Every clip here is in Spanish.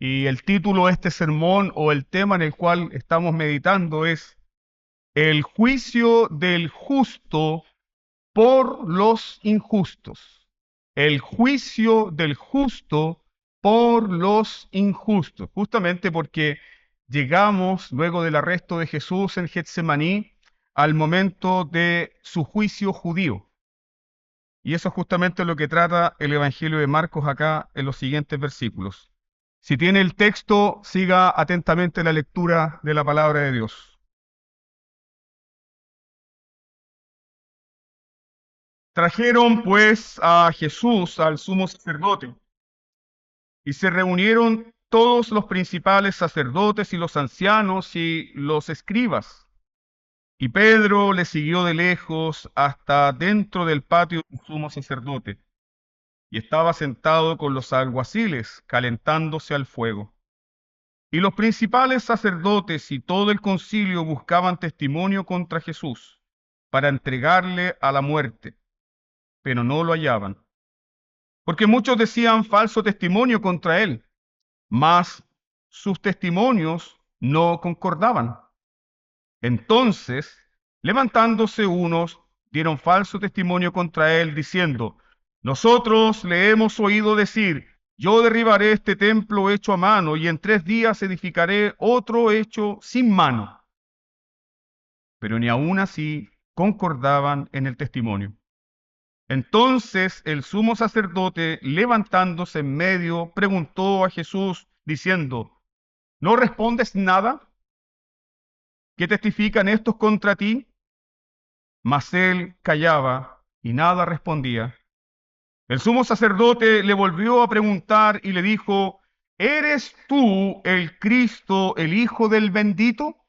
Y el título de este sermón o el tema en el cual estamos meditando es el juicio del justo por los injustos. El juicio del justo por los injustos. Justamente porque llegamos, luego del arresto de Jesús en Getsemaní, al momento de su juicio judío. Y eso es justamente lo que trata el Evangelio de Marcos acá en los siguientes versículos. Si tiene el texto, siga atentamente la lectura de la palabra de Dios. Trajeron pues a Jesús al sumo sacerdote y se reunieron todos los principales sacerdotes y los ancianos y los escribas. Y Pedro le siguió de lejos hasta dentro del patio del sumo sacerdote y estaba sentado con los alguaciles calentándose al fuego. Y los principales sacerdotes y todo el concilio buscaban testimonio contra Jesús para entregarle a la muerte, pero no lo hallaban. Porque muchos decían falso testimonio contra él, mas sus testimonios no concordaban. Entonces, levantándose unos, dieron falso testimonio contra él, diciendo, nosotros le hemos oído decir, yo derribaré este templo hecho a mano y en 3 días edificaré otro hecho sin mano. Pero ni aun así concordaban en el testimonio. Entonces el sumo sacerdote, levantándose en medio, preguntó a Jesús, diciendo, ¿no respondes nada? ¿Qué testifican estos contra ti? Mas él callaba y nada respondía. El sumo sacerdote le volvió a preguntar y le dijo, ¿eres tú el Cristo, el Hijo del bendito?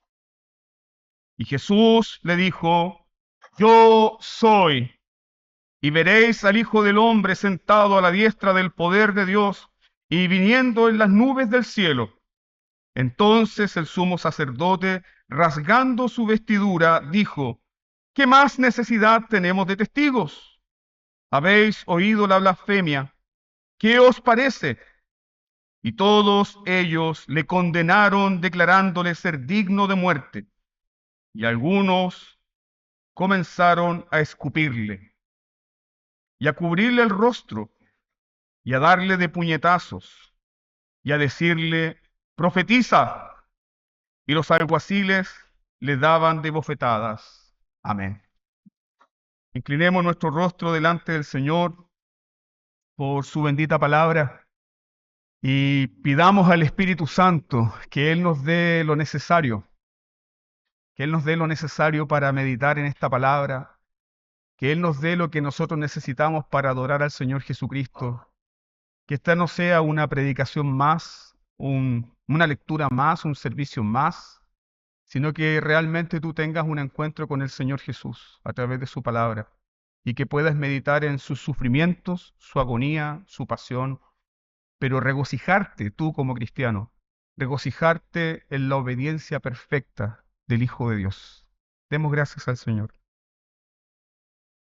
Y Jesús le dijo, yo soy. Y veréis al Hijo del Hombre sentado a la diestra del poder de Dios y viniendo en las nubes del cielo. Entonces el sumo sacerdote, rasgando su vestidura, dijo, ¿qué más necesidad tenemos de testigos? Habéis oído la blasfemia. ¿Qué os parece? Y todos ellos le condenaron declarándole ser digno de muerte. Y algunos comenzaron a escupirle y a cubrirle el rostro y a darle de puñetazos y a decirle, profetiza. Y los alguaciles le daban de bofetadas. Amén. Inclinemos nuestro rostro delante del Señor por su bendita palabra y pidamos al Espíritu Santo que Él nos dé lo necesario, que Él nos dé lo necesario para meditar en esta palabra, que Él nos dé lo que nosotros necesitamos para adorar al Señor Jesucristo, que esta no sea una predicación más, una lectura más, un servicio más, sino que realmente tú tengas un encuentro con el Señor Jesús a través de su palabra y que puedas meditar en sus sufrimientos, su agonía, su pasión, pero regocijarte tú como cristiano, regocijarte en la obediencia perfecta del Hijo de Dios. Demos gracias al Señor.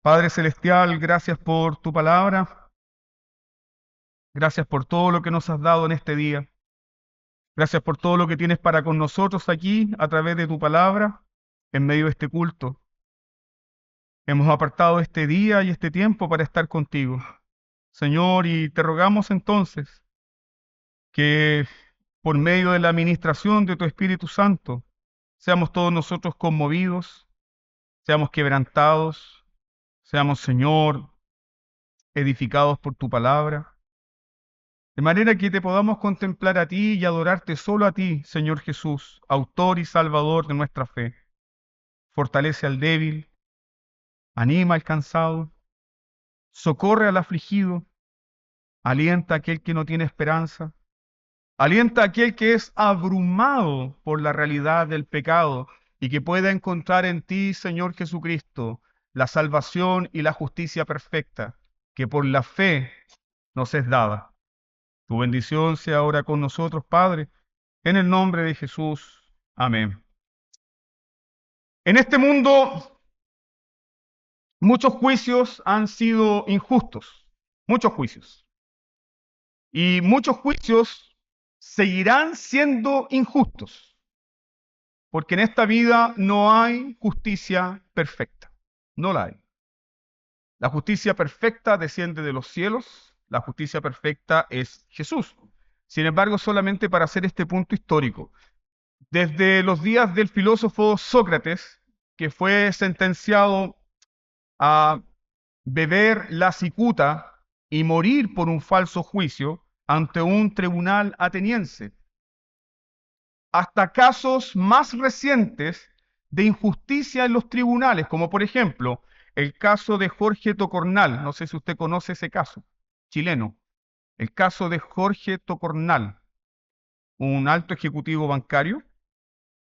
Padre Celestial, gracias por tu palabra, gracias por todo lo que nos has dado en este día, gracias por todo lo que tienes para con nosotros aquí a través de tu palabra, en medio de este culto. Hemos apartado este día y este tiempo para estar contigo, Señor, y te rogamos entonces que por medio de la administración de tu Espíritu Santo, seamos todos nosotros conmovidos, seamos quebrantados, seamos, Señor, edificados por tu palabra, de manera que te podamos contemplar a ti y adorarte solo a ti, Señor Jesús, autor y salvador de nuestra fe. Fortalece al débil, anima al cansado, socorre al afligido, alienta a aquel que no tiene esperanza, alienta a aquel que es abrumado por la realidad del pecado y que pueda encontrar en ti, Señor Jesucristo, la salvación y la justicia perfecta que por la fe nos es dada. Tu bendición sea ahora con nosotros, Padre, en el nombre de Jesús. Amén. En este mundo, muchos juicios han sido injustos, muchos juicios. Y muchos juicios seguirán siendo injustos, porque en esta vida no hay justicia perfecta. No la hay. La justicia perfecta desciende de los cielos, la justicia perfecta es Jesús. Sin embargo, solamente para hacer este punto histórico, desde los días del filósofo Sócrates, que fue sentenciado a beber la cicuta y morir por un falso juicio ante un tribunal ateniense, hasta casos más recientes de injusticia en los tribunales, como por ejemplo el caso de Jorge Tocornal. No sé si usted conoce ese caso, chileno. El caso de Jorge Tocornal, un alto ejecutivo bancario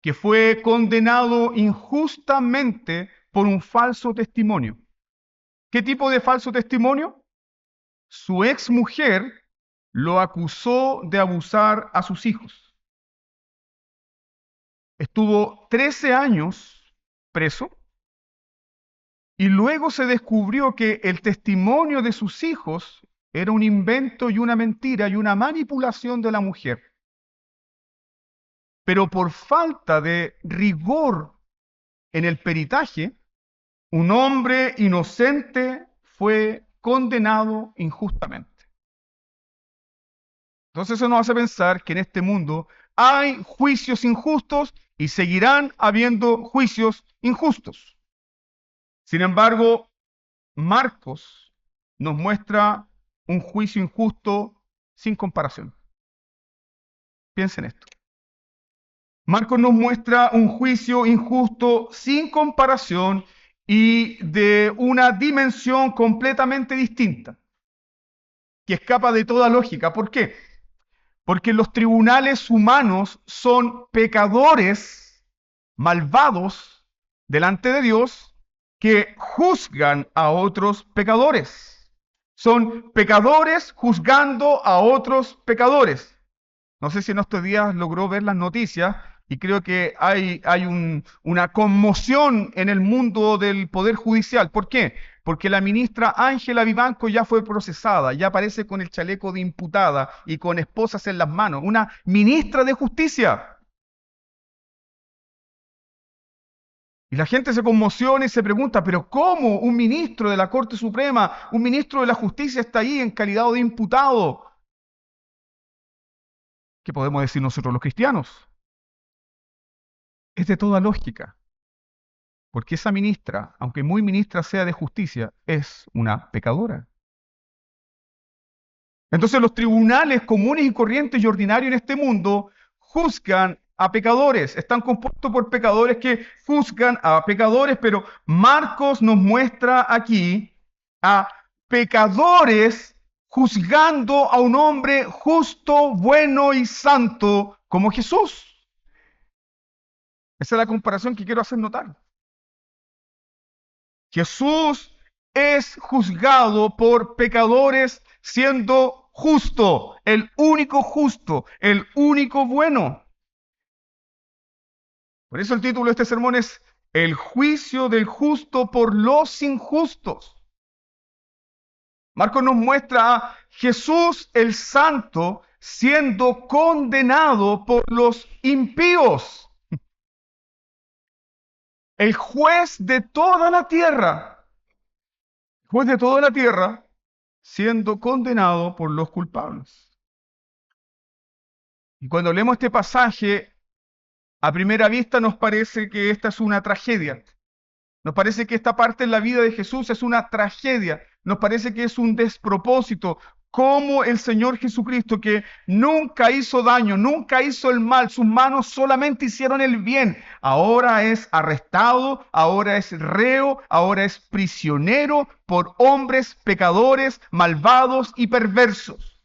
que fue condenado injustamente por un falso testimonio. ¿Qué tipo de falso testimonio? Su ex mujer lo acusó de abusar a sus hijos. Estuvo 13 años preso y luego se descubrió que el testimonio de sus hijos era un invento y una mentira y una manipulación de la mujer. Pero por falta de rigor en el peritaje, un hombre inocente fue condenado injustamente. Entonces eso nos hace pensar que en este mundo hay juicios injustos y seguirán habiendo juicios injustos. Sin embargo, Marcos nos muestra un juicio injusto sin comparación. Piensen esto. Marcos nos muestra un juicio injusto sin comparación y de una dimensión completamente distinta, que escapa de toda lógica. ¿Por qué? Porque los tribunales humanos son pecadores malvados delante de Dios que juzgan a otros pecadores. Son pecadores juzgando a otros pecadores. No sé si en estos días logró ver las noticias y creo que hay una conmoción en el mundo del Poder Judicial. ¿Por qué? Porque la ministra Ángela Vivanco ya fue procesada, ya aparece con el chaleco de imputada y con esposas en las manos. Una ministra de Justicia. Y la gente se conmociona y se pregunta, pero ¿cómo un ministro de la Corte Suprema, un ministro de la Justicia está ahí en calidad de imputado? ¿Qué podemos decir nosotros los cristianos? Es de toda lógica, porque esa ministra, aunque muy ministra sea de justicia, es una pecadora. Entonces los tribunales comunes y corrientes y ordinarios en este mundo juzgan a pecadores, están compuestos por pecadores que juzgan a pecadores, pero Marcos nos muestra aquí a pecadores juzgando a un hombre justo, bueno y santo como Jesús. Esa es la comparación que quiero hacer notar. Jesús es juzgado por pecadores siendo justo, el único bueno. Por eso el título de este sermón es El juicio del justo por los injustos. Marcos nos muestra a Jesús el Santo siendo condenado por los impíos. El juez de toda la tierra, siendo condenado por los culpables. Y cuando leemos este pasaje, a primera vista nos parece que esta es una tragedia. Nos parece que esta parte en la vida de Jesús es una tragedia. Nos parece que es un despropósito. Como el Señor Jesucristo, que nunca hizo daño, nunca hizo el mal, sus manos solamente hicieron el bien, ahora es arrestado, ahora es reo, ahora es prisionero por hombres pecadores, malvados y perversos.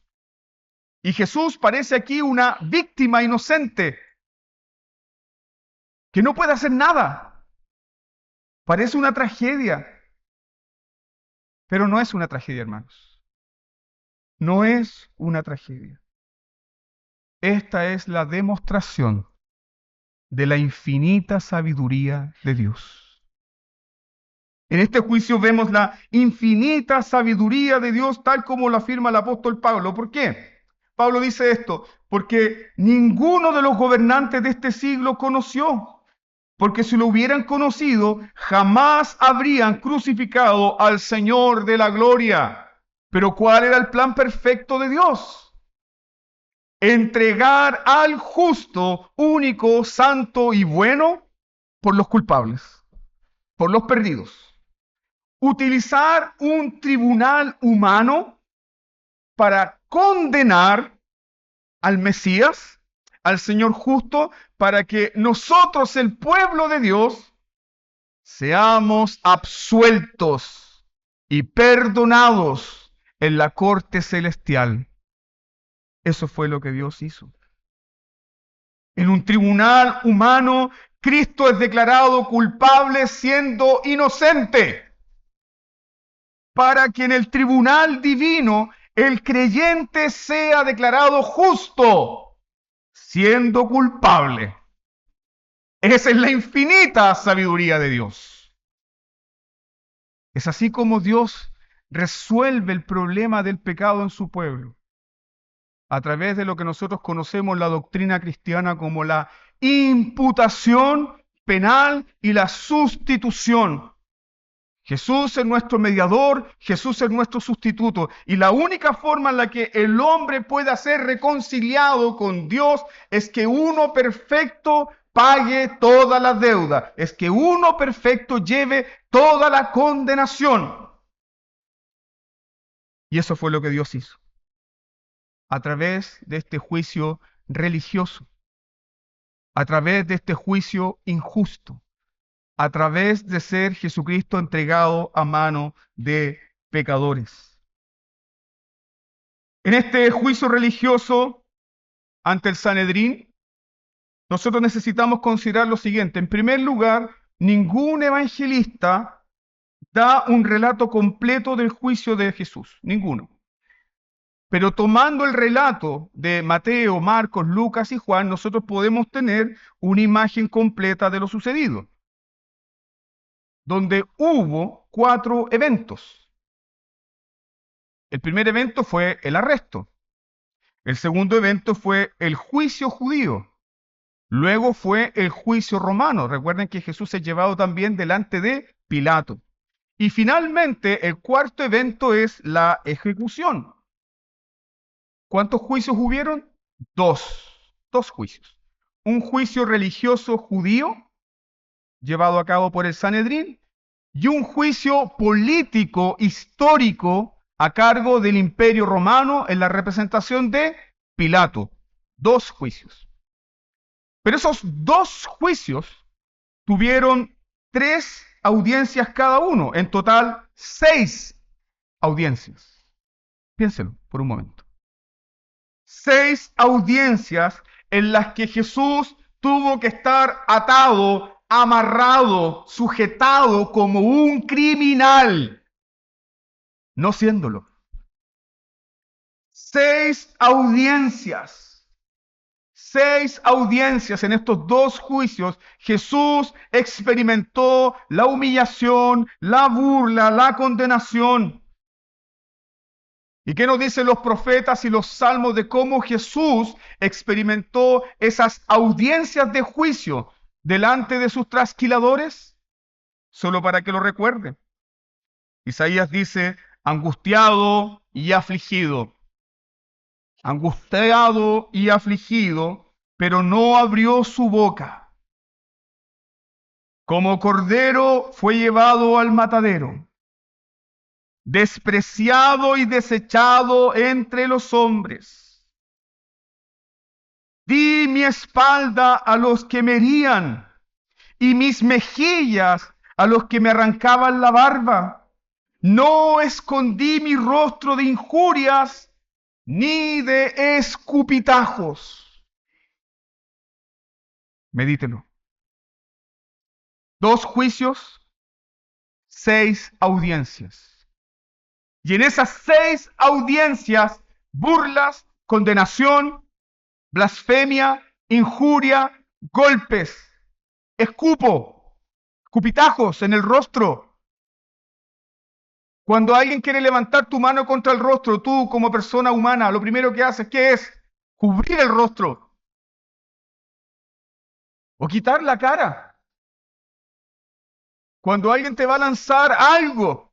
Y Jesús parece aquí una víctima inocente que no puede hacer nada. Parece una tragedia, pero no es una tragedia, hermanos. No es una tragedia. Esta es la demostración de la infinita sabiduría de Dios. En este juicio vemos la infinita sabiduría de Dios tal como lo afirma el apóstol Pablo. ¿Por qué? Pablo dice esto, porque ninguno de los gobernantes de este siglo conoció, porque si lo hubieran conocido, jamás habrían crucificado al Señor de la gloria. Pero ¿cuál era el plan perfecto de Dios? Entregar al justo, único, santo y bueno por los culpables, por los perdidos. Utilizar un tribunal humano para condenar al Mesías, al Señor justo, para que nosotros, el pueblo de Dios, seamos absueltos y perdonados en la corte celestial. Eso fue lo que Dios hizo. En un tribunal humano, Cristo es declarado culpable siendo inocente, para que en el tribunal divino el creyente sea declarado justo, siendo culpable. Esa es la infinita sabiduría de Dios. Es así como Dios resuelve el problema del pecado en su pueblo, a través de lo que nosotros conocemos la doctrina cristiana como la imputación penal y la sustitución. Jesús es nuestro mediador, Jesús es nuestro sustituto. Y la única forma en la que el hombre pueda ser reconciliado con Dios es que uno perfecto pague todas las deudas, es que uno perfecto lleve toda la condenación. Y eso fue lo que Dios hizo, a través de este juicio religioso, a través de este juicio injusto, a través de ser Jesucristo entregado a mano de pecadores. En este juicio religioso ante el Sanedrín, nosotros necesitamos considerar lo siguiente. En primer lugar, ningún evangelista da un relato completo del juicio de Jesús, ninguno. Pero tomando el relato de Mateo, Marcos, Lucas y Juan, nosotros podemos tener una imagen completa de lo sucedido, donde hubo 4 eventos. El primer evento fue el arresto. El segundo evento fue el juicio judío. Luego fue el juicio romano. Recuerden que Jesús es llevado también delante de Pilato. Y finalmente, el cuarto evento es la ejecución. ¿Cuántos juicios hubieron? 2 juicios. Un juicio religioso judío, llevado a cabo por el Sanedrín, y un juicio político histórico a cargo del Imperio Romano en la representación de Pilato. 2 juicios. Pero esos 2 juicios tuvieron 3 audiencias cada uno, en total 6 audiencias. Piénsenlo por un momento. 6 audiencias en las que Jesús tuvo que estar atado, amarrado, sujetado como un criminal, no siéndolo. 6 audiencias. 6 audiencias en estos 2 juicios. Jesús experimentó la humillación, la burla, la condenación. ¿Y qué nos dicen los profetas y los salmos de cómo Jesús experimentó esas audiencias de juicio delante de sus trasquiladores? Solo para que lo recuerden. Isaías dice, angustiado y afligido. Angustiado y afligido, pero no abrió su boca. Como cordero fue llevado al matadero, despreciado y desechado entre los hombres. Di mi espalda a los que me herían, y mis mejillas a los que me arrancaban la barba. No escondí mi rostro de injurias, ni de escupitajos. Medítelo. 2 juicios, 6 audiencias. Y en esas 6 audiencias, burlas, condenación, blasfemia, injuria, golpes, escupitajos en el rostro. Cuando alguien quiere levantar tu mano contra el rostro, tú como persona humana, lo primero que haces, ¿qué es? Cubrir el rostro o quitar la cara. Cuando alguien te va a lanzar algo,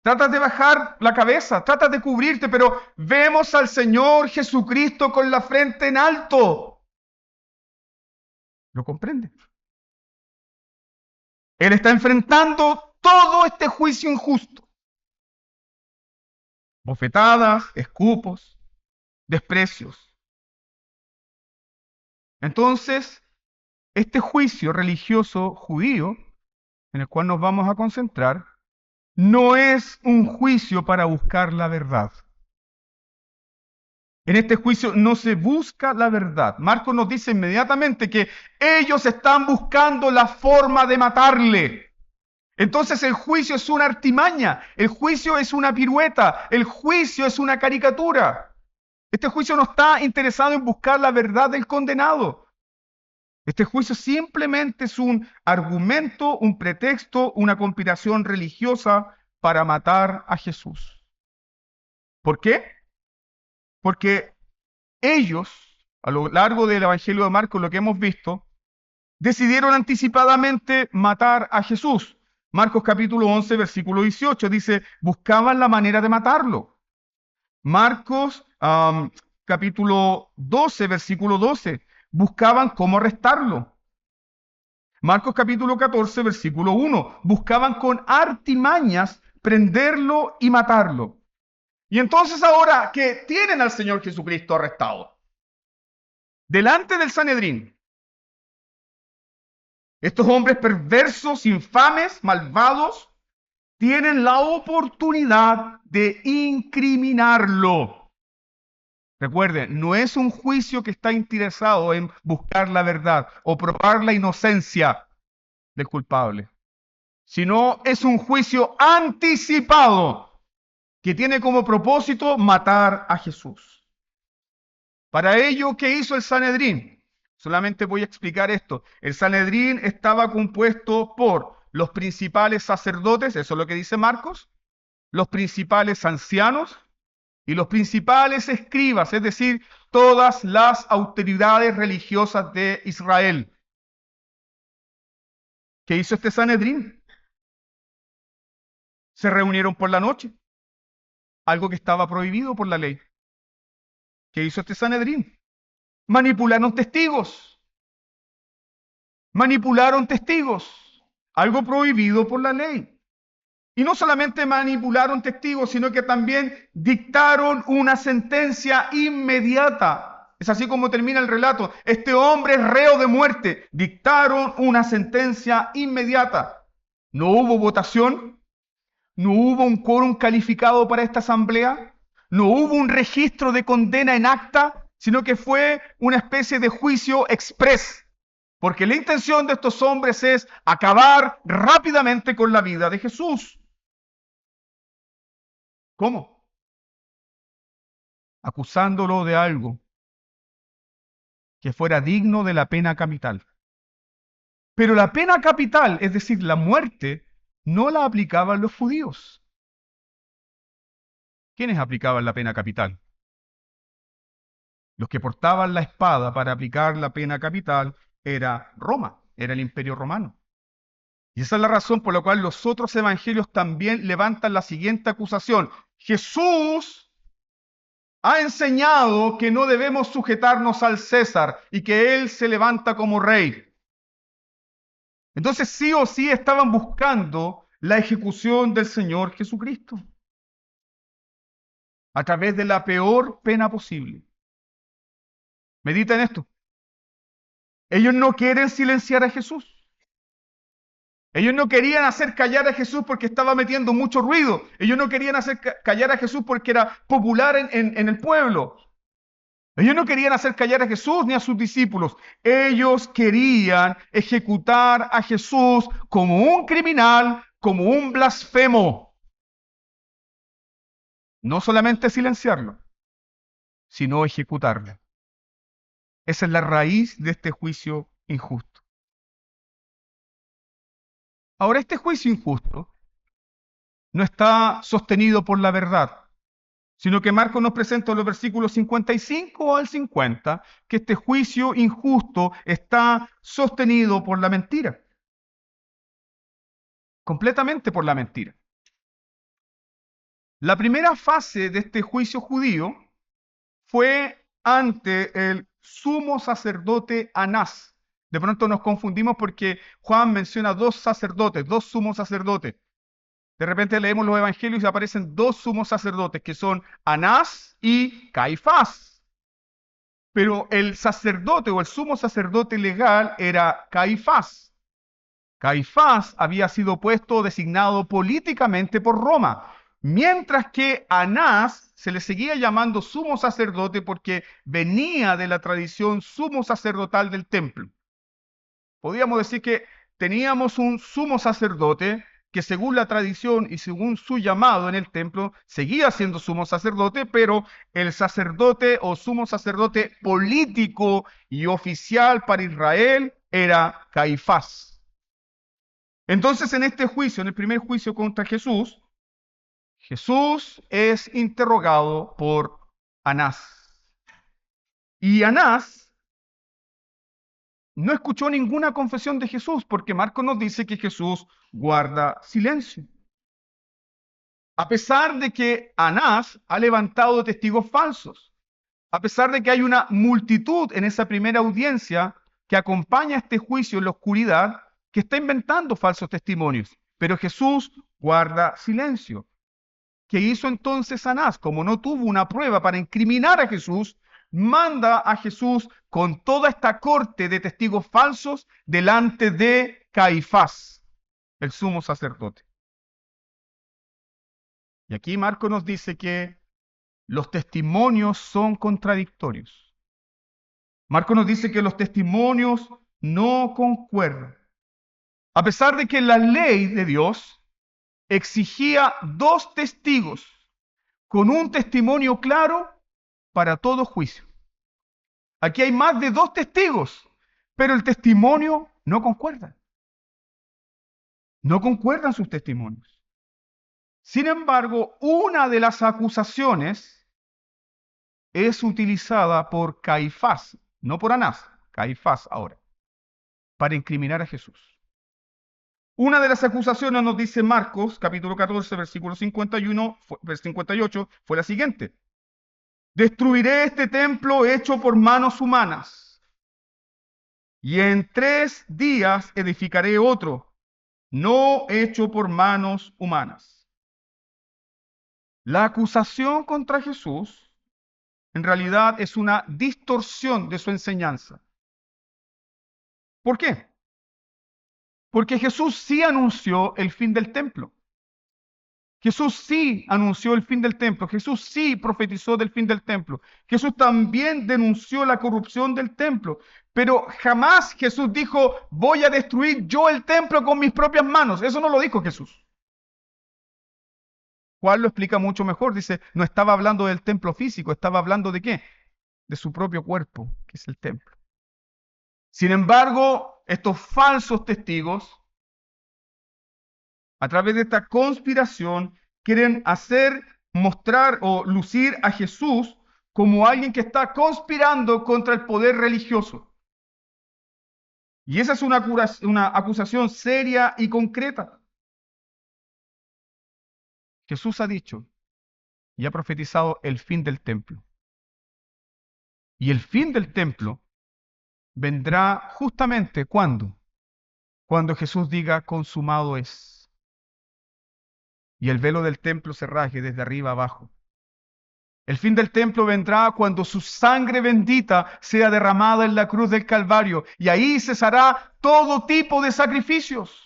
tratas de bajar la cabeza, tratas de cubrirte, pero vemos al Señor Jesucristo con la frente en alto. ¿Lo comprende? Él está enfrentando todo este juicio injusto. Bofetadas, escupos, desprecios. Entonces, este juicio religioso judío, en el cual nos vamos a concentrar, no es un juicio para buscar la verdad. En este juicio no se busca la verdad. Marcos nos dice inmediatamente que ellos están buscando la forma de matarle. Entonces el juicio es una artimaña, el juicio es una pirueta, el juicio es una caricatura. Este juicio no está interesado en buscar la verdad del condenado. Este juicio simplemente es un argumento, un pretexto, una conspiración religiosa para matar a Jesús. ¿Por qué? Porque ellos, a lo largo del Evangelio de Marcos, lo que hemos visto, decidieron anticipadamente matar a Jesús. Marcos capítulo 11, versículo 18 dice, buscaban la manera de matarlo. Marcos capítulo 12, versículo 12, buscaban cómo arrestarlo. Marcos capítulo 14, versículo 1, buscaban con artimañas prenderlo y matarlo. Y entonces ahora que tienen al Señor Jesucristo arrestado, delante del Sanedrín, estos hombres perversos, infames, malvados, tienen la oportunidad de incriminarlo. Recuerden, no es un juicio que está interesado en buscar la verdad o probar la inocencia del culpable, sino es un juicio anticipado que tiene como propósito matar a Jesús. Para ello, ¿qué hizo el Sanedrín? Solamente voy a explicar esto. El Sanedrín estaba compuesto por los principales sacerdotes, eso es lo que dice Marcos, los principales ancianos y los principales escribas, es decir, todas las autoridades religiosas de Israel. ¿Qué hizo este Sanedrín? Se reunieron por la noche, algo que estaba prohibido por la ley. ¿Qué hizo este Sanedrín? Manipularon testigos. Manipularon testigos, algo prohibido por la ley. Y no solamente manipularon testigos, sino que también dictaron una sentencia inmediata. Es así como termina el relato. Este hombre es reo de muerte. Dictaron una sentencia inmediata. No hubo votación, no hubo un quórum calificado para esta asamblea, no hubo un registro de condena en acta, sino que fue una especie de juicio exprés. Porque la intención de estos hombres es acabar rápidamente con la vida de Jesús. ¿Cómo? Acusándolo de algo que fuera digno de la pena capital. Pero la pena capital, es decir, la muerte, no la aplicaban los judíos. ¿Quiénes aplicaban la pena capital? Los que portaban la espada para aplicar la pena capital era Roma, era el Imperio Romano. Y esa es la razón por la cual los otros evangelios también levantan la siguiente acusación. Jesús ha enseñado que no debemos sujetarnos al César y que él se levanta como rey. Entonces sí o sí estaban buscando la ejecución del Señor Jesucristo a través de la peor pena posible. Medita en esto. Ellos no quieren silenciar a Jesús. Ellos no querían hacer callar a Jesús porque estaba metiendo mucho ruido. Ellos no querían hacer callar a Jesús porque era popular en el pueblo. Ellos no querían hacer callar a Jesús ni a sus discípulos. Ellos querían ejecutar a Jesús como un criminal, como un blasfemo. No solamente silenciarlo, sino ejecutarlo. Esa es la raíz de este juicio injusto. Ahora, este juicio injusto no está sostenido por la verdad, sino que Marcos nos presenta en los versículos 55 al 50 que este juicio injusto está sostenido por la mentira, completamente por la mentira. La primera fase de este juicio judío fue ante el sumo sacerdote Anás. De pronto nos confundimos porque Juan menciona dos sacerdotes, dos sumos sacerdotes. De repente leemos los evangelios y aparecen dos sumos sacerdotes que son Anás y Caifás. Pero el sacerdote o el sumo sacerdote legal era Caifás. Caifás había sido puesto designado políticamente por Roma, mientras que Anás se le seguía llamando sumo sacerdote porque venía de la tradición sumo sacerdotal del templo. Podríamos decir que teníamos un sumo sacerdote que según la tradición y según su llamado en el templo, seguía siendo sumo sacerdote, pero el sacerdote o sumo sacerdote político y oficial para Israel era Caifás. Entonces, en este juicio, en el primer juicio contra Jesús, Jesús es interrogado por Anás. Y Anás no escuchó ninguna confesión de Jesús, porque Marcos nos dice que Jesús guarda silencio. A pesar de que Anás ha levantado testigos falsos, a pesar de que hay una multitud en esa primera audiencia que acompaña este juicio en la oscuridad, que está inventando falsos testimonios, pero Jesús guarda silencio. ¿Qué hizo entonces Anás? Como no tuvo una prueba para incriminar a Jesús, manda a Jesús con toda esta corte de testigos falsos delante de Caifás, el sumo sacerdote. Y aquí Marco nos dice que los testimonios son contradictorios. Marco nos dice que los testimonios no concuerdan. A pesar de que la ley de Dios exigía dos testigos con un testimonio claro para todo juicio. Aquí hay más de dos testigos, pero el testimonio no concuerda. No concuerdan sus testimonios. Sin embargo, una de las acusaciones es utilizada por Caifás, no por Anás, Caifás ahora, para incriminar a Jesús. Una de las acusaciones nos dice Marcos, capítulo 14, versículo 51, 58, fue la siguiente. Destruiré este templo hecho por manos humanas, y en 3 días edificaré otro, no hecho por manos humanas. La acusación contra Jesús en realidad es una distorsión de su enseñanza. ¿Por qué? Porque Jesús sí anunció el fin del templo. Jesús sí anunció el fin del templo. Jesús sí profetizó del fin del templo. Jesús también denunció la corrupción del templo. Pero jamás Jesús dijo, voy a destruir yo el templo con mis propias manos. Eso no lo dijo Jesús. Juan lo explica mucho mejor. Dice, no estaba hablando del templo físico, estaba hablando de qué? De su propio cuerpo, que es el templo. Sin embargo, estos falsos testigos, a través de esta conspiración, quieren hacer, mostrar o lucir a Jesús como alguien que está conspirando contra el poder religioso. Y esa es una acusación seria y concreta. Jesús ha dicho y ha profetizado el fin del templo. Y el fin del templo vendrá justamente ¿cuándo? Cuando Jesús diga consumado es. Y el velo del templo se rasgue desde arriba abajo. El fin del templo vendrá cuando su sangre bendita sea derramada en la cruz del Calvario y ahí cesará todo tipo de sacrificios.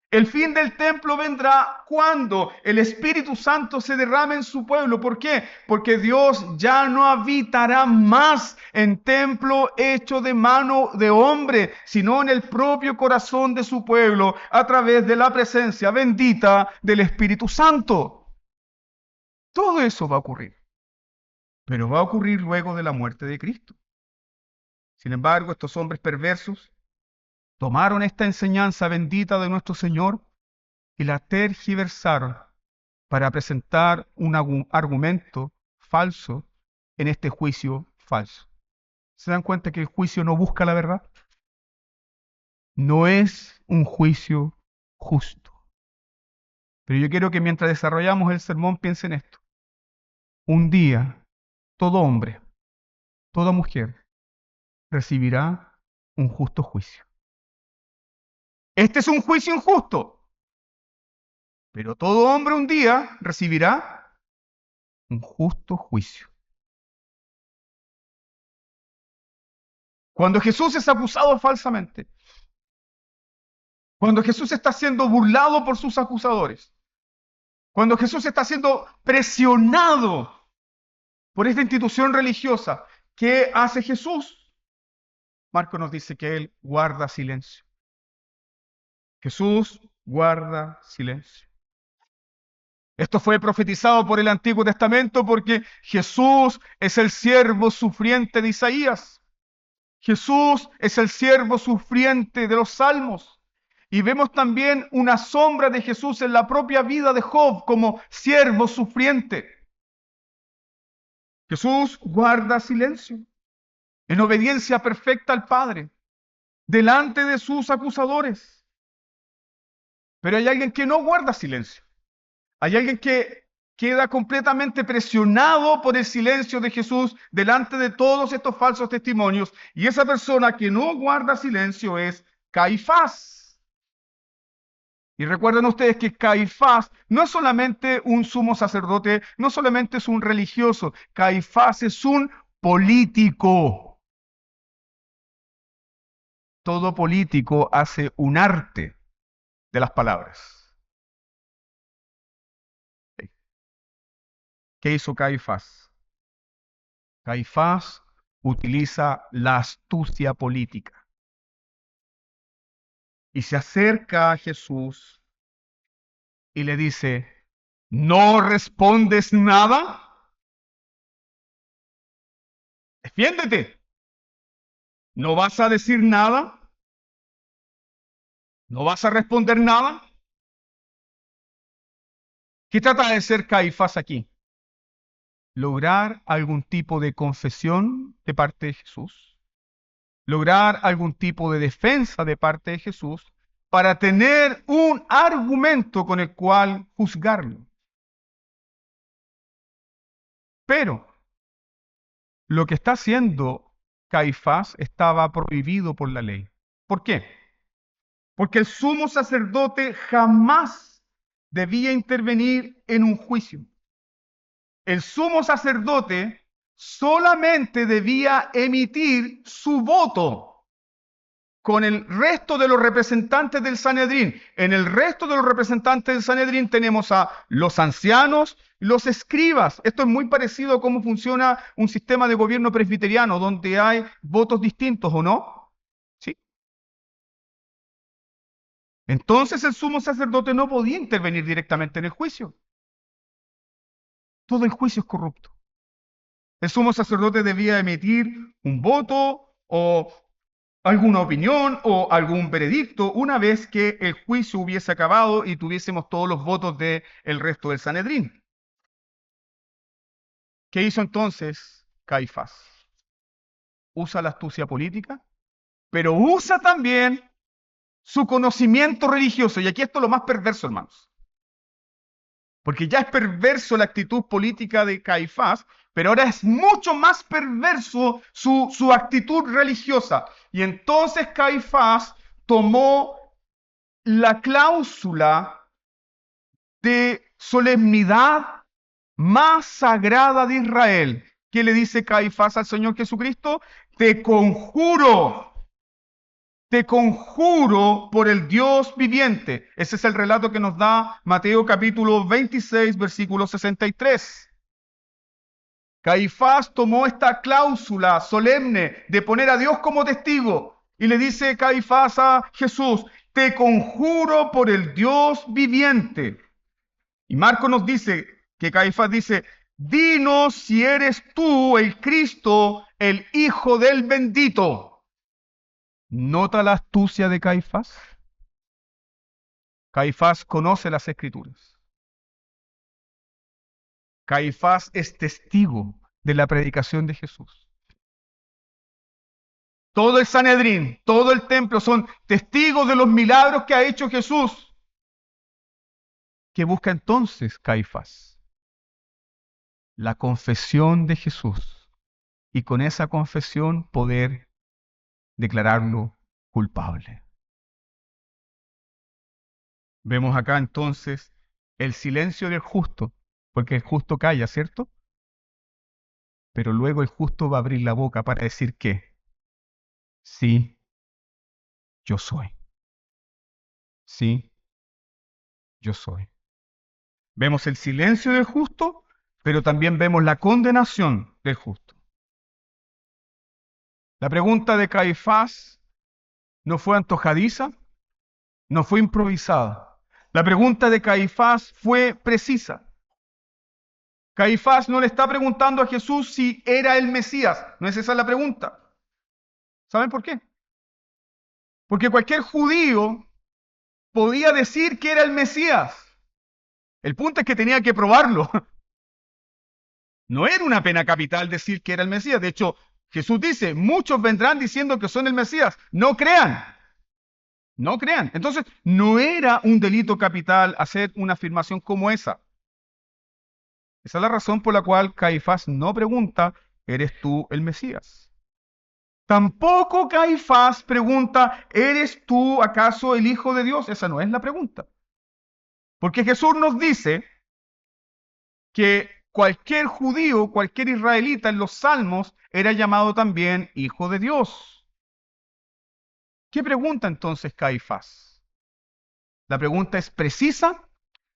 El fin del templo vendrá cuando el Espíritu Santo se derrame en su pueblo. ¿Por qué? Porque Dios ya no habitará más en templo hecho de mano de hombre, sino en el propio corazón de su pueblo a través de la presencia bendita del Espíritu Santo. Todo eso va a ocurrir. Pero va a ocurrir luego de la muerte de Cristo. Sin embargo, estos hombres perversos tomaron esta enseñanza bendita de nuestro Señor y la tergiversaron para presentar un argumento falso en este juicio falso. ¿Se dan cuenta que el juicio no busca la verdad? No es un juicio justo. Pero yo quiero que mientras desarrollamos el sermón piensen esto. Un día, todo hombre, toda mujer recibirá un justo juicio. Este es un juicio injusto, pero todo hombre un día recibirá un justo juicio. Cuando Jesús es acusado falsamente, cuando Jesús está siendo burlado por sus acusadores, cuando Jesús está siendo presionado por esta institución religiosa, ¿qué hace Jesús? Marco nos dice que él guarda silencio. Jesús guarda silencio. Esto fue profetizado por el Antiguo Testamento porque Jesús es el siervo sufriente de Isaías. Jesús es el siervo sufriente de los Salmos. Y vemos también una sombra de Jesús en la propia vida de Job como siervo sufriente. Jesús guarda silencio en obediencia perfecta al Padre, delante de sus acusadores. Pero hay alguien que no guarda silencio. Hay alguien que queda completamente presionado por el silencio de Jesús delante de todos estos falsos testimonios. Y esa persona que no guarda silencio es Caifás. Y recuerden ustedes que Caifás no es solamente un sumo sacerdote, no solamente es un religioso. Caifás es un político. Todo político hace un arte de las palabras. ¿Qué hizo Caifás? Caifás utiliza la astucia política y se acerca a Jesús y le dice, ¿no respondes nada? Defiéndete. ¿No vas a decir nada? ¿No vas a responder nada? ¿Qué trata de ser Caifás aquí? Lograr algún tipo de confesión de parte de Jesús, lograr algún tipo de defensa de parte de Jesús para tener un argumento con el cual juzgarlo. Pero lo que está haciendo Caifás estaba prohibido por la ley. ¿Por qué? Porque el sumo sacerdote jamás debía intervenir en un juicio. El sumo sacerdote solamente debía emitir su voto con el resto de los representantes del Sanedrín. En el resto de los representantes del Sanedrín tenemos a los ancianos, los escribas. Esto es muy parecido a cómo funciona un sistema de gobierno presbiteriano, donde hay votos distintos, ¿o no? ¿Sí? Entonces el sumo sacerdote no podía intervenir directamente en el juicio. Todo el juicio es corrupto. El sumo sacerdote debía emitir un voto o alguna opinión o algún veredicto una vez que el juicio hubiese acabado y tuviésemos todos los votos del resto del Sanedrín. ¿Qué hizo entonces Caifás? Usa la astucia política, pero usa también su conocimiento religioso. Y aquí esto es lo más perverso, hermanos. Porque ya es perverso la actitud política de Caifás, pero ahora es mucho más perverso su actitud religiosa. Y entonces Caifás tomó la cláusula de solemnidad más sagrada de Israel. ¿Qué le dice Caifás al Señor Jesucristo? Te conjuro por el Dios viviente. Ese es el relato que nos da Mateo capítulo 26, versículo 63. Caifás tomó esta cláusula solemne de poner a Dios como testigo y le dice Caifás a Jesús, te conjuro por el Dios viviente. Y Marcos nos dice que Caifás dice, dinos si eres tú el Cristo, el Hijo del bendito. ¿Nota la astucia de Caifás? Caifás conoce las Escrituras. Caifás es testigo de la predicación de Jesús. Todo el Sanedrín, todo el templo son testigos de los milagros que ha hecho Jesús. ¿Qué busca entonces Caifás? La confesión de Jesús. Y con esa confesión poder declararlo culpable. Vemos acá entonces el silencio del justo, porque el justo calla, ¿cierto? Pero luego el justo va a abrir la boca para decir que sí, yo soy. Sí, yo soy. Vemos el silencio del justo, pero también vemos la condenación del justo. La pregunta de Caifás no fue antojadiza, no fue improvisada. La pregunta de Caifás fue precisa. Caifás no le está preguntando a Jesús si era el Mesías. No es esa la pregunta. ¿Saben por qué? Porque cualquier judío podía decir que era el Mesías. El punto es que tenía que probarlo. No era una pena capital decir que era el Mesías. De hecho, Jesús dice, muchos vendrán diciendo que son el Mesías. No crean. No crean. Entonces, no era un delito capital hacer una afirmación como esa. Esa es la razón por la cual Caifás no pregunta, ¿eres tú el Mesías? Tampoco Caifás pregunta, ¿eres tú acaso el Hijo de Dios? Esa no es la pregunta. Porque Jesús nos dice que cualquier judío, cualquier israelita en los salmos era llamado también Hijo de Dios. ¿Qué pregunta entonces Caifás? La pregunta es precisa,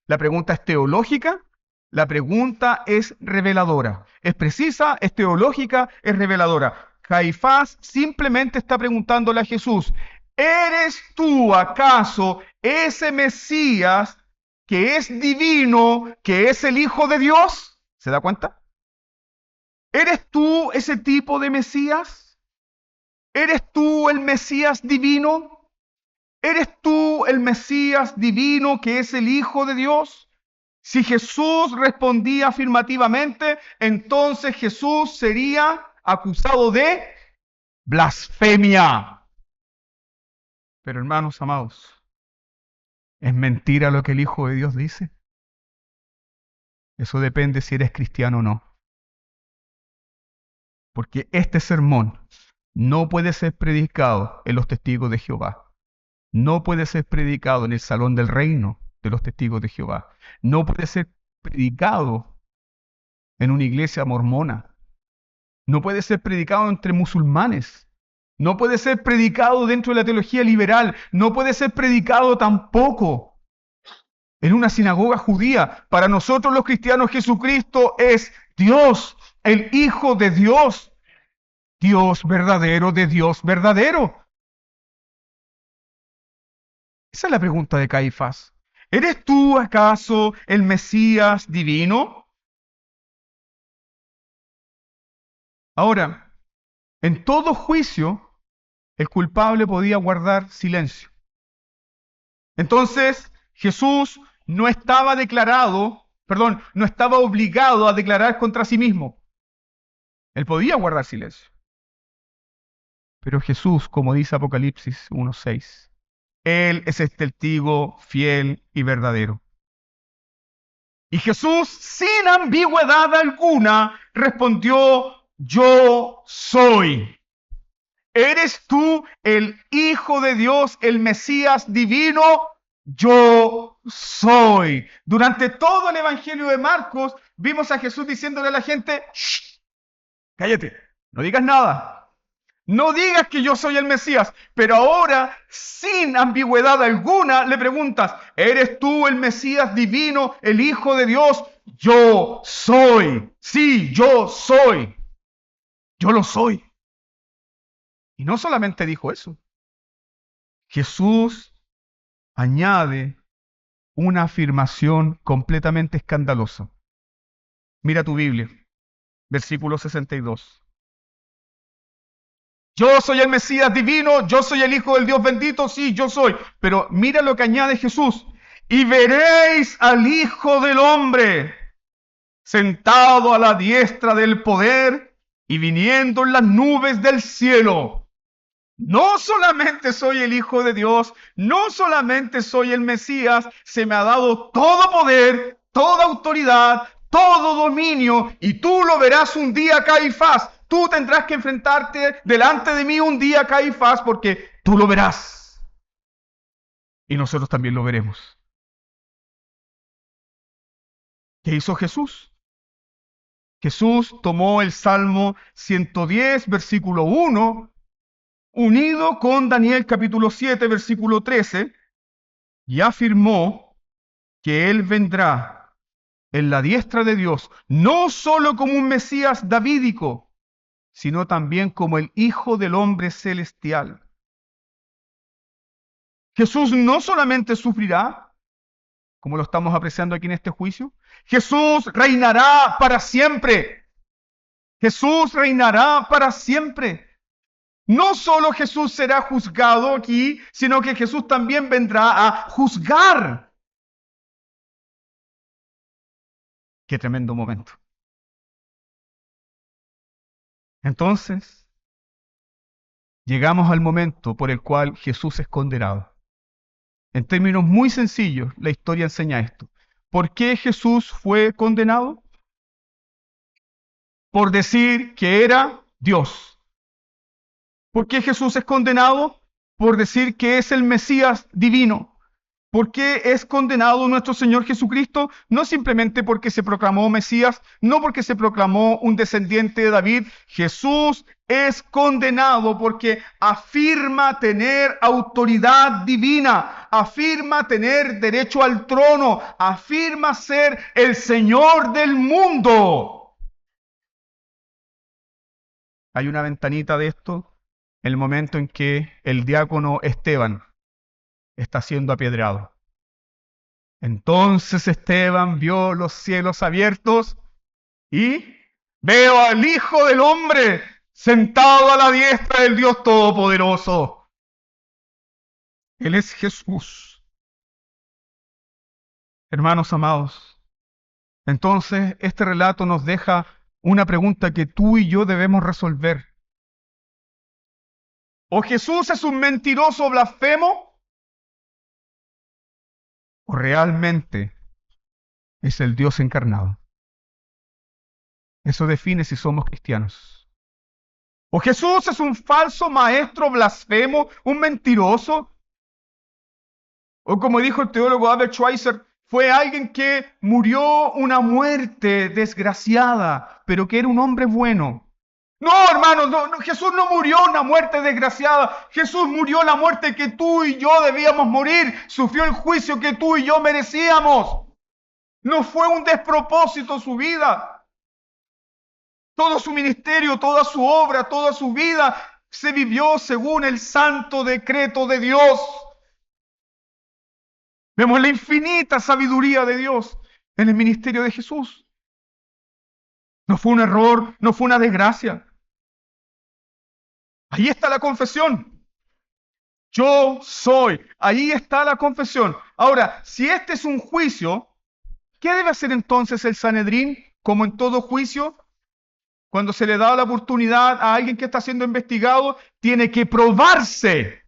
la pregunta es teológica, la pregunta es reveladora. Es precisa, es teológica, es reveladora. Caifás simplemente está preguntándole a Jesús, ¿eres tú acaso ese Mesías que es divino, que es el Hijo de Dios? ¿Se da cuenta? ¿Eres tú ese tipo de Mesías? ¿Eres tú el Mesías divino? ¿Eres tú el Mesías divino que es el Hijo de Dios? Si Jesús respondía afirmativamente, entonces Jesús sería acusado de blasfemia. Pero hermanos amados, ¿es mentira lo que el Hijo de Dios dice? Eso depende si eres cristiano o no. Porque este sermón no puede ser predicado en los testigos de Jehová. No puede ser predicado en el salón del reino de los testigos de Jehová. No puede ser predicado en una iglesia mormona. No puede ser predicado entre musulmanes. No puede ser predicado dentro de la teología liberal. No puede ser predicado tampoco en una sinagoga judía. Para nosotros los cristianos, Jesucristo es Dios, el Hijo de Dios. Dios verdadero de Dios verdadero. Esa es la pregunta de Caifás. ¿Eres tú acaso el Mesías divino? Ahora, en todo juicio, el culpable podía guardar silencio. Entonces, Jesús no estaba no estaba obligado a declarar contra sí mismo. Él podía guardar silencio. Pero Jesús, como dice Apocalipsis 1:6, Él es el testigo fiel y verdadero. Y Jesús, sin ambigüedad alguna, respondió, yo soy. ¿Eres tú el Hijo de Dios, el Mesías divino? Yo soy. Durante todo el Evangelio de Marcos, vimos a Jesús diciéndole a la gente, ¡shh! Cállate, no digas nada. No digas que yo soy el Mesías, pero ahora, sin ambigüedad alguna, le preguntas, ¿eres tú el Mesías divino, el Hijo de Dios? Yo soy. Sí, yo soy. Yo lo soy. Y no solamente dijo eso. Jesús añade una afirmación completamente escandalosa. Mira tu Biblia, versículo 62. Yo soy el Mesías divino, yo soy el Hijo del Dios bendito, sí, yo soy. Pero mira lo que añade Jesús. Y veréis al Hijo del Hombre sentado a la diestra del poder y viniendo en las nubes del cielo. No solamente soy el Hijo de Dios, no solamente soy el Mesías, se me ha dado todo poder, toda autoridad, todo dominio, y tú lo verás un día, Caifás. Tú tendrás que enfrentarte delante de mí un día, Caifás, porque tú lo verás. Y nosotros también lo veremos. ¿Qué hizo Jesús? Jesús tomó el Salmo 110, versículo 1, unido con Daniel capítulo 7, versículo 13, y afirmó que Él vendrá en la diestra de Dios, no solo como un Mesías davídico, sino también como el Hijo del Hombre celestial. Jesús no solamente sufrirá, como lo estamos apreciando aquí en este juicio, Jesús reinará para siempre. Jesús reinará para siempre. No solo Jesús será juzgado aquí, sino que Jesús también vendrá a juzgar. Qué tremendo momento. Entonces, llegamos al momento por el cual Jesús es condenado. En términos muy sencillos, la historia enseña esto. ¿Por qué Jesús fue condenado? Por decir que era Dios. ¿Por qué Jesús es condenado? Por decir que es el Mesías divino. ¿Por qué es condenado nuestro Señor Jesucristo? No simplemente porque se proclamó Mesías, no porque se proclamó un descendiente de David. Jesús es condenado porque afirma tener autoridad divina, afirma tener derecho al trono, afirma ser el Señor del mundo. Hay una ventanita de esto, el momento en que el diácono Esteban está siendo apedreado. Entonces Esteban vio los cielos abiertos y veo al Hijo del Hombre sentado a la diestra del Dios Todopoderoso. Él es Jesús. Hermanos amados, entonces este relato nos deja una pregunta que tú y yo debemos resolver. ¿O Jesús es un mentiroso blasfemo? ¿O realmente es el Dios encarnado? Eso define si somos cristianos. ¿O Jesús es un falso maestro blasfemo, un mentiroso? O como dijo el teólogo Albert Schweitzer, fue alguien que murió una muerte desgraciada, pero que era un hombre bueno. No, hermanos, no, Jesús no murió una muerte desgraciada. Jesús murió la muerte que tú y yo debíamos morir. Sufrió el juicio que tú y yo merecíamos. No fue un despropósito su vida. Todo su ministerio, toda su obra, toda su vida se vivió según el santo decreto de Dios. Vemos la infinita sabiduría de Dios en el ministerio de Jesús. No fue un error, no fue una desgracia. Ahí está la confesión. Yo soy. Ahí está la confesión. Ahora, si este es un juicio, ¿qué debe hacer entonces el Sanedrín? Como en todo juicio, cuando se le da la oportunidad a alguien que está siendo investigado, tiene que probarse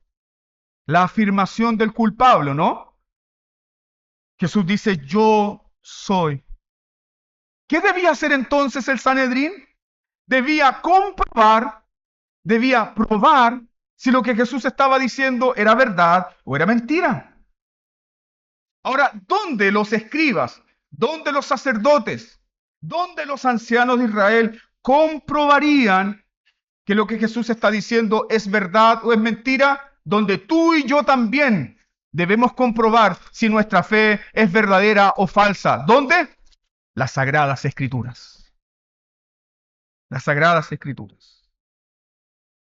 la afirmación del culpable, ¿no? Jesús dice, yo soy. ¿Qué debía hacer entonces el Sanedrín? Debía comprobar, debía probar si lo que Jesús estaba diciendo era verdad o era mentira. Ahora, ¿dónde los escribas, dónde los sacerdotes, dónde los ancianos de Israel comprobarían que lo que Jesús está diciendo es verdad o es mentira? Donde tú y yo también debemos comprobar si nuestra fe es verdadera o falsa. ¿Dónde? Las Sagradas Escrituras. Las Sagradas Escrituras.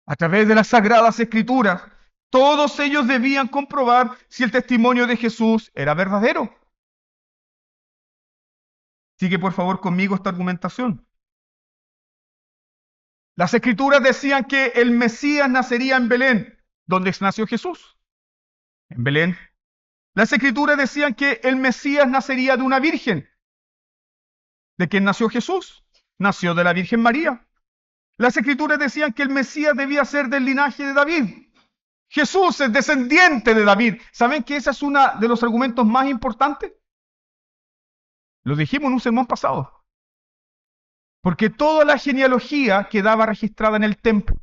A través de las Sagradas Escrituras, todos ellos debían comprobar si el testimonio de Jesús era verdadero. Sigue por favor conmigo esta argumentación. Las Escrituras decían que el Mesías nacería en Belén, donde nació Jesús, en Belén. Las Escrituras decían que el Mesías nacería de una virgen. ¿De quién nació Jesús? Nació de la Virgen María. Las Escrituras decían que el Mesías debía ser del linaje de David. Jesús es descendiente de David. ¿Saben que ese es uno de los argumentos más importantes? Lo dijimos en un sermón pasado. Porque toda la genealogía quedaba registrada en el templo.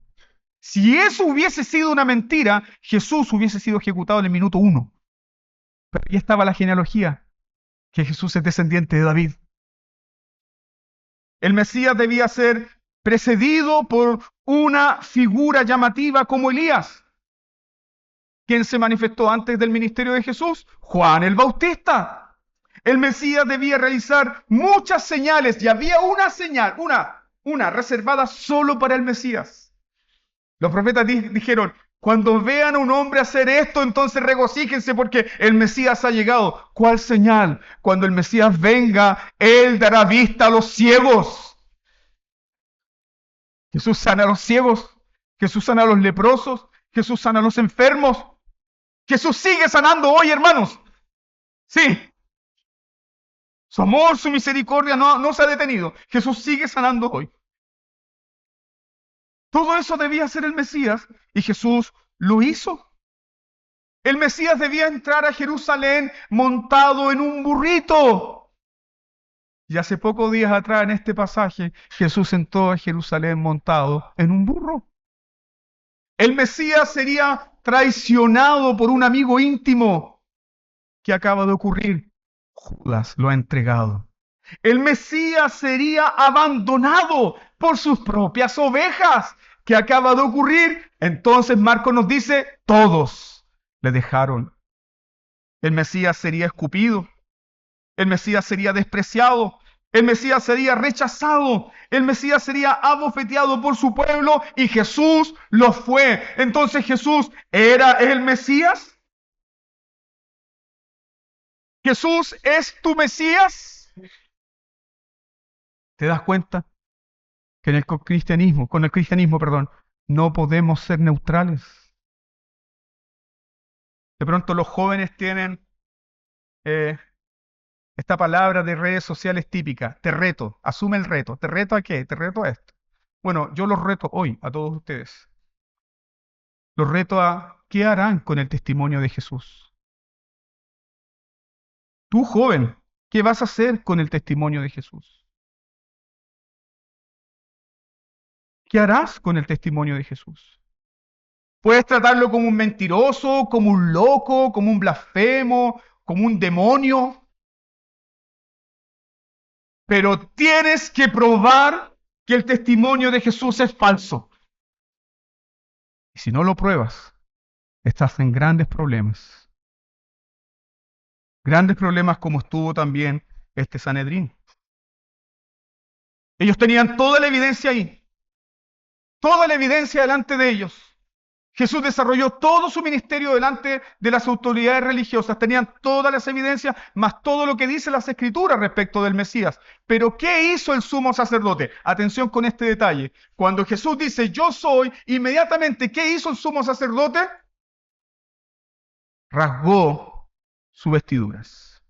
Si eso hubiese sido una mentira, Jesús hubiese sido ejecutado en el minuto 1. Pero ahí estaba la genealogía, que Jesús es descendiente de David. El Mesías debía ser precedido por una figura llamativa como Elías. ¿Quién se manifestó antes del ministerio de Jesús? Juan el Bautista. El Mesías debía realizar muchas señales y había una señal, una reservada solo para el Mesías. Los profetas dijeron, cuando vean a un hombre hacer esto, entonces regocíjense porque el Mesías ha llegado. ¿Cuál señal? Cuando el Mesías venga, Él dará vista a los ciegos. Jesús sana a los ciegos, Jesús sana a los leprosos, Jesús sana a los enfermos. Jesús sigue sanando hoy, hermanos. Sí. Su amor, su misericordia no se ha detenido. Jesús sigue sanando hoy. Todo eso debía ser el Mesías y Jesús lo hizo. El Mesías debía entrar a Jerusalén montado en un burrito. Y hace pocos días atrás en este pasaje, Jesús entró a Jerusalén montado en un burro. El Mesías sería traicionado por un amigo íntimo. ¿Qué acaba de ocurrir? Judas lo ha entregado. El Mesías sería abandonado por sus propias ovejas. ¿Qué acaba de ocurrir? Entonces Marcos nos dice, todos le dejaron. El Mesías sería escupido. El Mesías sería despreciado. El Mesías sería rechazado. El Mesías sería abofeteado por su pueblo y Jesús lo fue. Entonces Jesús era el Mesías. ¿Jesús es tu Mesías? ¿Te das cuenta que con el cristianismo, no podemos ser neutrales? De pronto los jóvenes tienen esta palabra de redes sociales típica, te reto, asume el reto. ¿Te reto a qué? Te reto a esto. Bueno, yo los reto hoy a todos ustedes. Los reto a ¿qué harán con el testimonio de Jesús? Tú, joven, ¿qué vas a hacer con el testimonio de Jesús? ¿Qué harás con el testimonio de Jesús? Puedes tratarlo como un mentiroso, como un loco, como un blasfemo, como un demonio. Pero tienes que probar que el testimonio de Jesús es falso. Y si no lo pruebas, estás en grandes problemas. Grandes problemas como estuvo también este Sanedrín. Ellos tenían toda la evidencia ahí. Toda la evidencia delante de ellos. Jesús desarrolló todo su ministerio delante de las autoridades religiosas. Tenían todas las evidencias, más todo lo que dicen las Escrituras respecto del Mesías. Pero ¿qué hizo el sumo sacerdote? Atención con este detalle. Cuando Jesús dice, yo soy, inmediatamente, ¿qué hizo el sumo sacerdote? Rasgó sus vestiduras.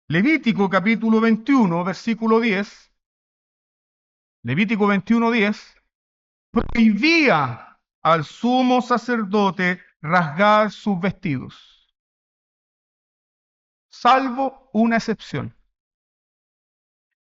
Levítico capítulo 21, versículo 10. Levítico 21, 10. Prohibía al sumo sacerdote rasgar sus vestidos, salvo una excepción.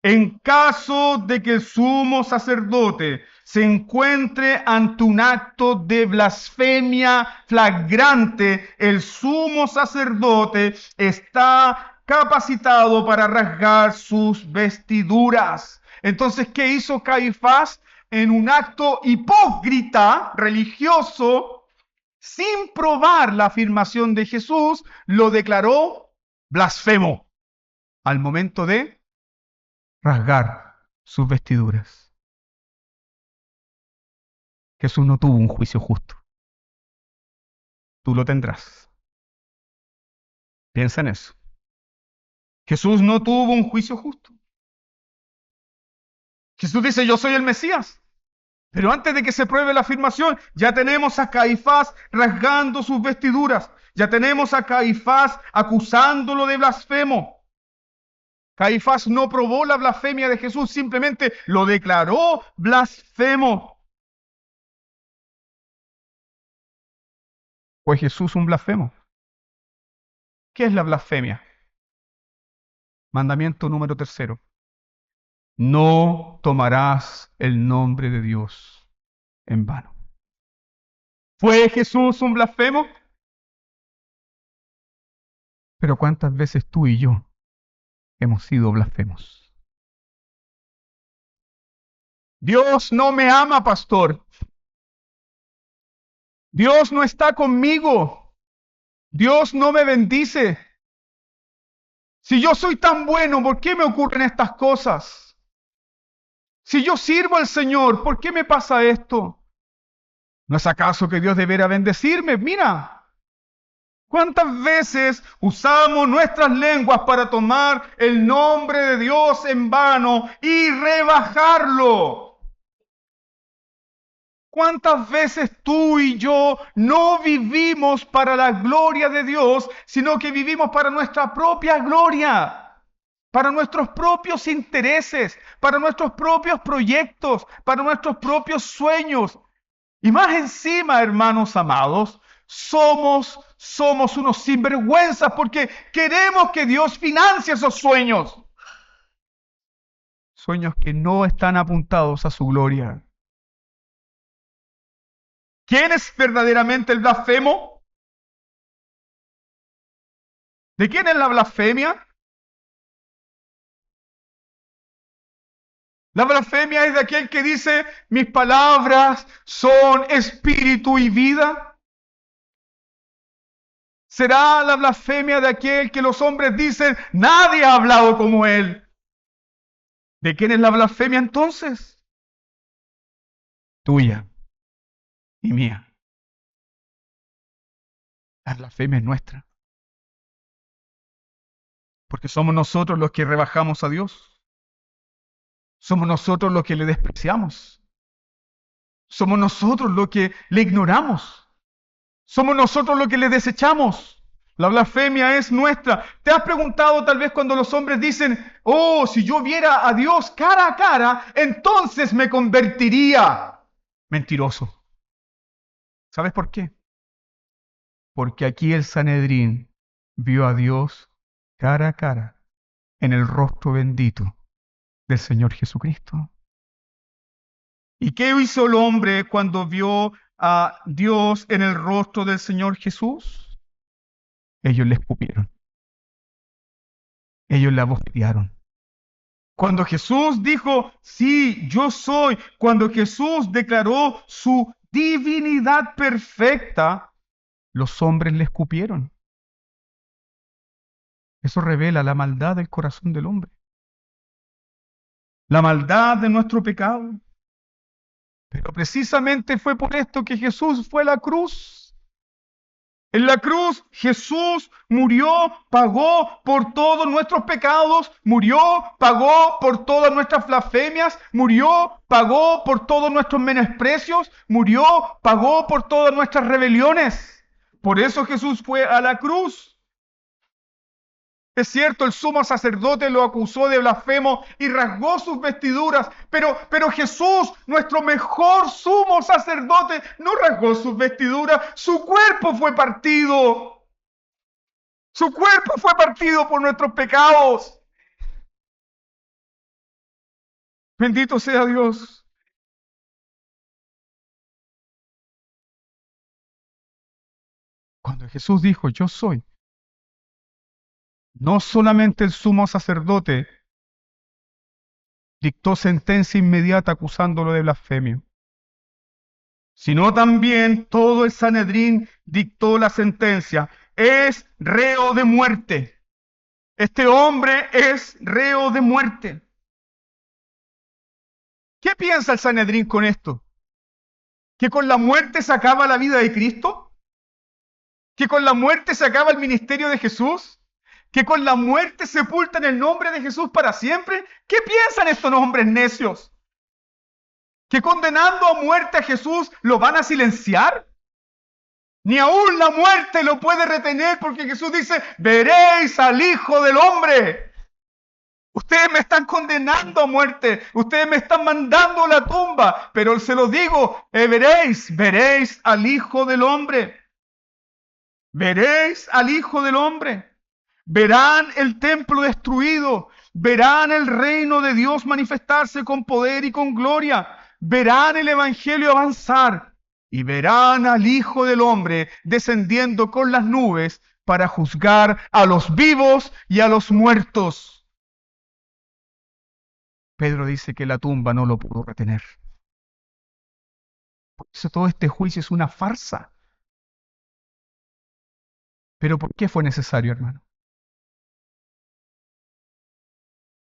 En caso de que el sumo sacerdote se encuentre ante un acto de blasfemia flagrante, el sumo sacerdote está capacitado para rasgar sus vestiduras. Entonces, ¿qué hizo Caifás? En un acto hipócrita, religioso, sin probar la afirmación de Jesús, lo declaró blasfemo al momento de rasgar sus vestiduras. Jesús no tuvo un juicio justo. Tú lo tendrás. Piensa en eso. Jesús no tuvo un juicio justo. Jesús dice, yo soy el Mesías. Pero antes de que se pruebe la afirmación, ya tenemos a Caifás rasgando sus vestiduras. Ya tenemos a Caifás acusándolo de blasfemo. Caifás no probó la blasfemia de Jesús, simplemente lo declaró blasfemo. ¿Fue Jesús un blasfemo? ¿Qué es la blasfemia? Mandamiento número 3. No tomarás el nombre de Dios en vano. ¿Fue Jesús un blasfemo? Pero ¿cuántas veces tú y yo hemos sido blasfemos? Dios no me ama, pastor. Dios no está conmigo. Dios no me bendice. Si yo soy tan bueno, ¿por qué me ocurren estas cosas? Si yo sirvo al Señor, ¿por qué me pasa esto? ¿No es acaso que Dios deberá bendecirme? Mira, ¿cuántas veces usamos nuestras lenguas para tomar el nombre de Dios en vano y rebajarlo? ¿Cuántas veces tú y yo no vivimos para la gloria de Dios, sino que vivimos para nuestra propia gloria, para nuestros propios intereses, para nuestros propios proyectos, para nuestros propios sueños? Y más encima, hermanos amados, somos unos sinvergüenzas porque queremos que Dios financie esos sueños. Sueños que no están apuntados a su gloria. ¿Quién es verdaderamente el blasfemo? ¿De quién es la blasfemia? La blasfemia es de aquel que dice, mis palabras son espíritu y vida. ¿Será la blasfemia de aquel que los hombres dicen, nadie ha hablado como él? ¿De quién es la blasfemia entonces? Tuya y mía. La blasfemia es nuestra. Porque somos nosotros los que rebajamos a Dios. Somos nosotros los que le despreciamos. Somos nosotros los que le ignoramos. Somos nosotros los que le desechamos. La blasfemia es nuestra. ¿Te has preguntado tal vez cuando los hombres dicen, oh, si yo viera a Dios cara a cara, entonces me convertiría? Mentiroso. ¿Sabes por qué? Porque aquí el Sanedrín vio a Dios cara a cara en el rostro bendito del Señor Jesucristo. ¿Y qué hizo el hombre cuando vio a Dios en el rostro del Señor Jesús? Ellos le escupieron. Ellos le abofetearon. Cuando Jesús dijo, sí, yo soy, cuando Jesús declaró su divinidad perfecta, los hombres le escupieron. Eso revela la maldad del corazón del hombre. La maldad de nuestro pecado. Pero precisamente fue por esto que Jesús fue a la cruz. En la cruz Jesús murió, pagó por todos nuestros pecados, murió, pagó por todas nuestras blasfemias, murió, pagó por todos nuestros menosprecios, murió, pagó por todas nuestras rebeliones. Por eso Jesús fue a la cruz. Es cierto, el sumo sacerdote lo acusó de blasfemo y rasgó sus vestiduras, pero Jesús, nuestro mejor sumo sacerdote, no rasgó sus vestiduras, su cuerpo fue partido. Su cuerpo fue partido por nuestros pecados. Bendito sea Dios. Cuando Jesús dijo, yo soy, no solamente el sumo sacerdote dictó sentencia inmediata acusándolo de blasfemia, sino también todo el Sanedrín dictó la sentencia. Es reo de muerte. Este hombre es reo de muerte. ¿Qué piensa el Sanedrín con esto? ¿Que con la muerte se acaba la vida de Cristo? ¿Que con la muerte se acaba el ministerio de Jesús? ¿Que con la muerte sepultan el nombre de Jesús para siempre? ¿Qué piensan estos hombres necios? ¿Que condenando a muerte a Jesús lo van a silenciar? Ni aún la muerte lo puede retener porque Jesús dice, veréis al Hijo del Hombre. Ustedes me están condenando a muerte. Ustedes me están mandando a la tumba. Pero se los digo, veréis al Hijo del Hombre. Veréis al Hijo del Hombre. Verán el templo destruido. Verán el reino de Dios manifestarse con poder y con gloria. Verán el Evangelio avanzar. Y verán al Hijo del Hombre descendiendo con las nubes para juzgar a los vivos y a los muertos. Pedro dice que la tumba no lo pudo retener. Por eso todo este juicio es una farsa. Pero ¿por qué fue necesario, hermano?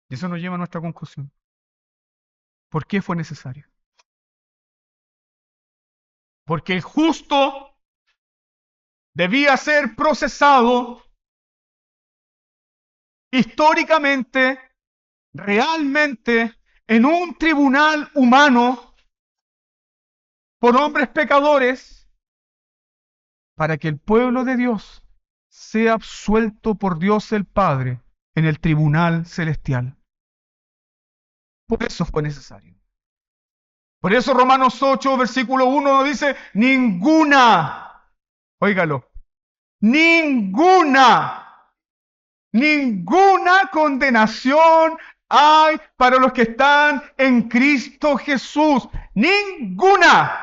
Y eso nos lleva a nuestra conclusión. ¿Por qué fue necesario? Porque el justo debía ser procesado históricamente, realmente, en un tribunal humano por hombres pecadores, para que el pueblo de Dios sea absuelto por Dios el Padre en el tribunal celestial. Por eso fue necesario. Por eso Romanos 8, versículo 1 nos dice, óigalo, ninguna condenación hay para los que están en Cristo Jesús. Ninguna.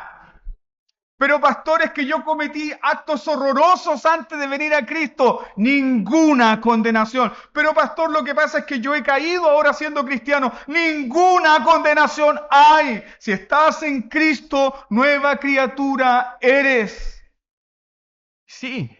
Pero pastores, que yo cometí actos horrorosos antes de venir a Cristo. Ninguna condenación. Pero pastor, lo que pasa es que yo he caído ahora siendo cristiano. Ninguna condenación hay. Si estás en Cristo, nueva criatura eres. Sí,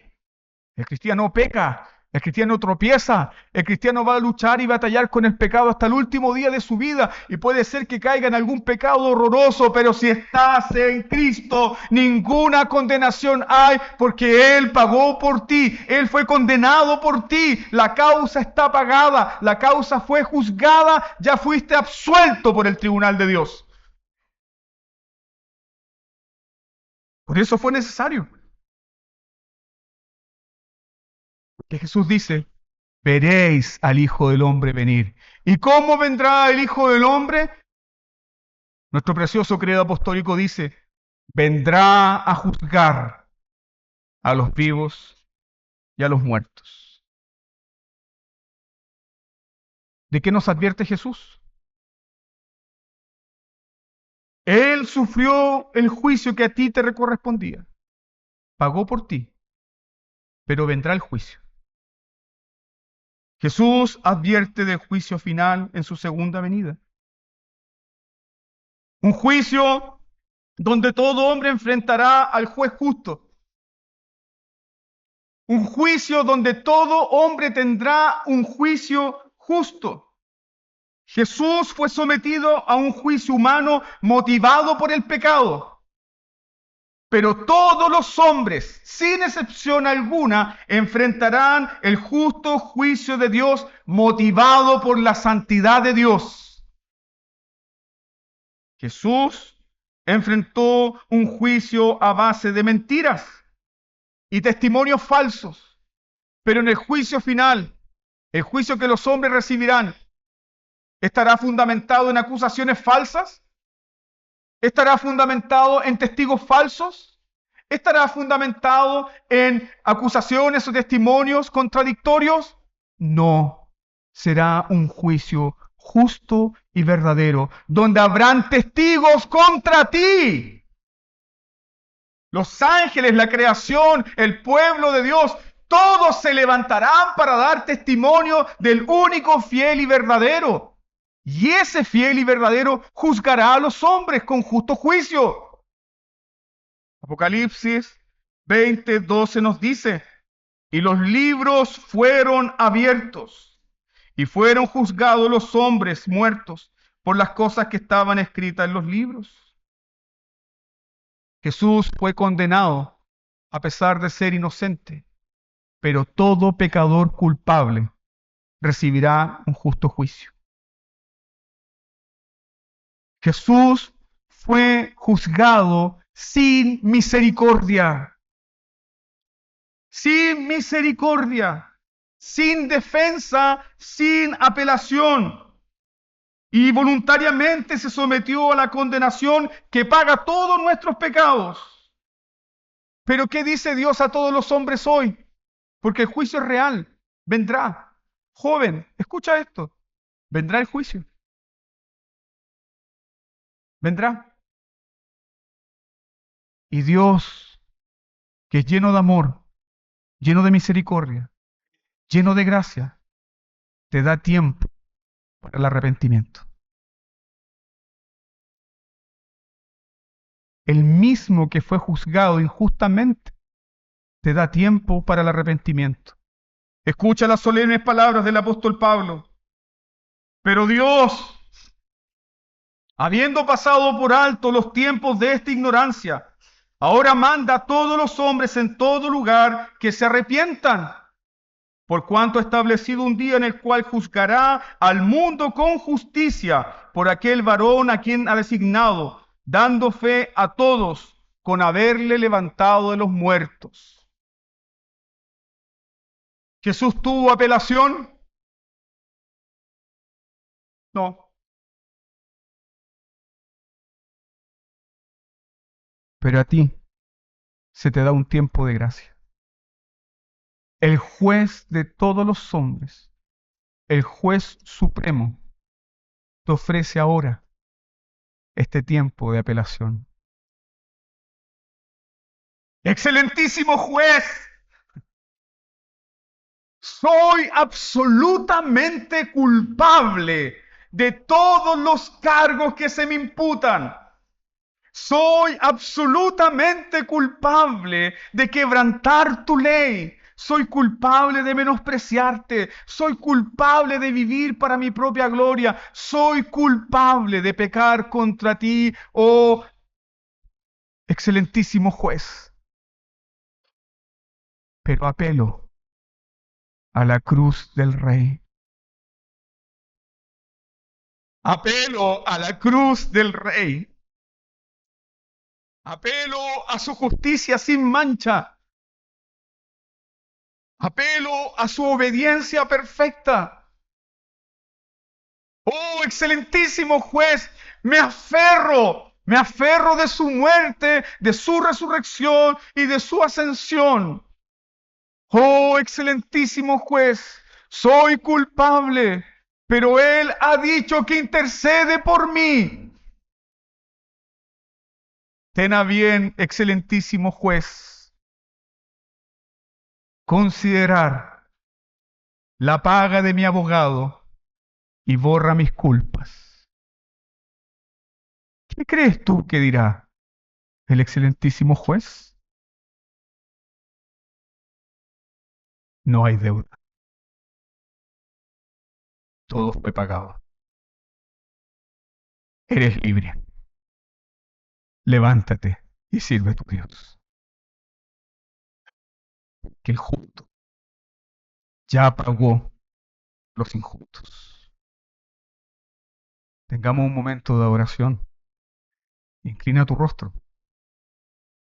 el cristiano peca. El cristiano tropieza, el cristiano va a luchar y batallar con el pecado hasta el último día de su vida y puede ser que caiga en algún pecado horroroso, pero si estás en Cristo, ninguna condenación hay porque Él pagó por ti, Él fue condenado por ti, la causa está pagada, la causa fue juzgada, ya fuiste absuelto por el tribunal de Dios. Por eso fue necesario. Que Jesús dice, veréis al Hijo del Hombre venir. ¿Y cómo vendrá el Hijo del Hombre? Nuestro precioso credo apostólico dice, vendrá a juzgar a los vivos y a los muertos. ¿De qué nos advierte Jesús? Él sufrió el juicio que a ti te correspondía. Pagó por ti, pero vendrá el juicio. Jesús advierte del juicio final en su segunda venida. Un juicio donde todo hombre enfrentará al juez justo. Un juicio donde todo hombre tendrá un juicio justo. Jesús fue sometido a un juicio humano motivado por el pecado. Pero todos los hombres, sin excepción alguna, enfrentarán el justo juicio de Dios motivado por la santidad de Dios. Jesús enfrentó un juicio a base de mentiras y testimonios falsos. Pero en el juicio final, el juicio que los hombres recibirán, ¿estará fundamentado en acusaciones falsas? ¿Estará fundamentado en testigos falsos? ¿Estará fundamentado en acusaciones o testimonios contradictorios? No, será un juicio justo y verdadero, donde habrán testigos contra ti. Los ángeles, la creación, el pueblo de Dios, todos se levantarán para dar testimonio del único fiel y verdadero. Y ese fiel y verdadero juzgará a los hombres con justo juicio. Apocalipsis 20:12 nos dice, y los libros fueron abiertos, y fueron juzgados los hombres muertos por las cosas que estaban escritas en los libros. Jesús fue condenado a pesar de ser inocente, pero todo pecador culpable recibirá un justo juicio. Jesús fue juzgado sin misericordia. Sin misericordia. sin defensa, sin apelación. Y voluntariamente se sometió a la condenación que paga todos nuestros pecados. Pero ¿qué dice Dios a todos los hombres hoy? Porque el juicio es real, vendrá. Joven, escucha esto, vendrá el juicio, vendrá. Y Dios, que es lleno de amor, lleno de misericordia, lleno de gracia, te da tiempo para el arrepentimiento. El mismo que fue juzgado injustamente te da tiempo para el arrepentimiento. Escucha las solemnes palabras del apóstol Pablo. Pero Dios, habiendo pasado por alto los tiempos de esta ignorancia, ahora manda a todos los hombres en todo lugar que se arrepientan, por cuanto ha establecido un día en el cual juzgará al mundo con justicia por aquel varón a quien ha designado, dando fe a todos con haberle levantado de los muertos. ¿Jesús tuvo apelación? No. Pero a ti se te da un tiempo de gracia. El juez de todos los hombres, el juez supremo, te ofrece ahora este tiempo de apelación. Excelentísimo juez, soy absolutamente culpable de todos los cargos que se me imputan. Soy absolutamente culpable de quebrantar tu ley. Soy culpable de menospreciarte. Soy culpable de vivir para mi propia gloria. Soy culpable de pecar contra ti, oh excelentísimo juez. Pero apelo a la cruz del Rey. Apelo a la cruz del Rey. Apelo a su justicia sin mancha. Apelo a su obediencia perfecta. Oh, excelentísimo juez, me aferro de su muerte, de su resurrección y de su ascensión. Oh, excelentísimo juez, soy culpable, pero Él ha dicho que intercede por mí. Ten a bien, excelentísimo juez, considerar la paga de mi abogado y borra mis culpas. ¿Qué crees tú que dirá el excelentísimo juez? No hay deuda. Todo fue pagado. Eres libre. Levántate y sirve a tu Dios. Que el justo ya pagó los injustos. Tengamos un momento de oración. Inclina tu rostro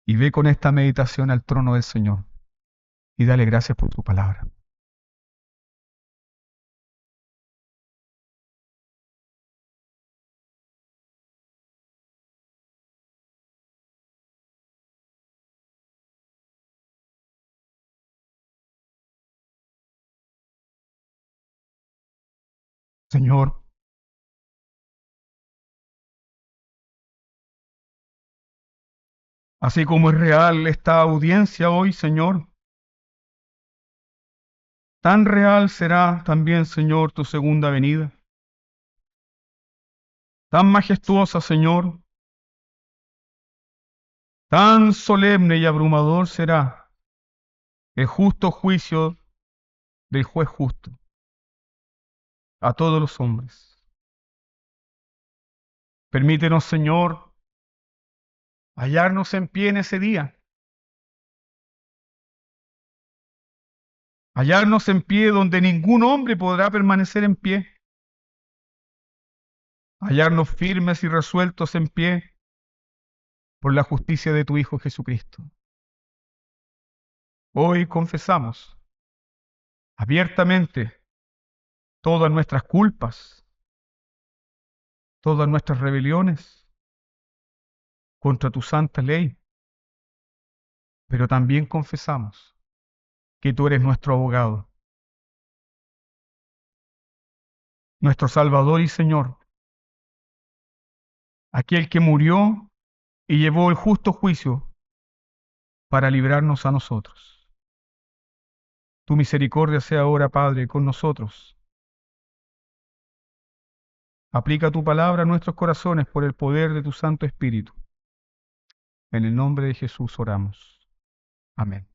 y ve con esta meditación al trono del Señor y dale gracias por tu palabra. Señor, así como es real esta audiencia hoy, Señor, tan real será también, Señor, tu segunda venida. Tan majestuosa, Señor, tan solemne y abrumador será el justo juicio del juez justo a todos los hombres. Permítenos, Señor, hallarnos en pie en ese día. Hallarnos en pie donde ningún hombre podrá permanecer en pie. Hallarnos firmes y resueltos en pie por la justicia de tu Hijo Jesucristo. Hoy confesamos abiertamente todas nuestras culpas, todas nuestras rebeliones contra tu santa ley, pero también confesamos que tú eres nuestro abogado, nuestro Salvador y Señor, aquel que murió y llevó el justo juicio para librarnos a nosotros. Tu misericordia sea ahora, Padre, con nosotros. Aplica tu palabra a nuestros corazones por el poder de tu Santo Espíritu. En el nombre de Jesús oramos. Amén.